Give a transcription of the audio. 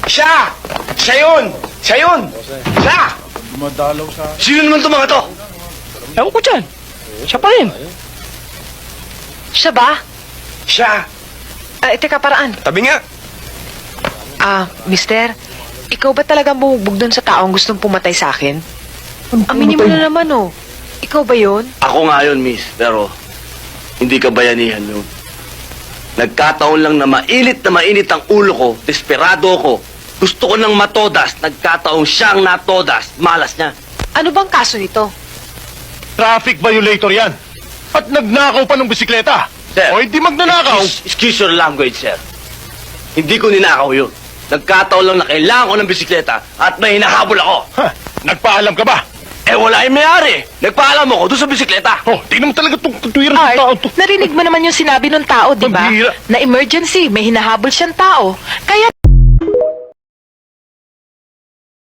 Siya! Siya yun! Siya yun! Siya! Madalaw sa... Sino naman itong mga to? Ewan ko dyan. Siya pa rin. Siya ba? Siya! Teka, paraan. Tabi nga! Mister, ikaw ba talagang bumugbog dun sa taong gustong pumatay sa akin? Aminin mo na naman, oh. Ikaw ba yun? Ako nga yun, miss. Pero, hindi ka bayanihan yun. Nagkataon lang na mainit ang ulo ko, desperado ko. Gusto ko ng matodas, nagkataong siyang natodas, malas niya. Ano bang kaso nito? Traffic violator yan. At nagnakaw pa ng bisikleta. Sir. O hindi magnanakaw. Excuse your language, sir. Hindi ko ninakaw yun. Nagkataon lang na kailangan ko ng bisikleta at may hinahabol ako. Ha, nagpaalam ka ba? Wala yung may-ari. Nagpaalam ako doon sa bisikleta. Oh, di naman talaga itong tuwiran ng tao to. Narinig mo naman yung sinabi ng tao, di ba? Pambihira. Na emergency, may hinahabol siyang tao. Kaya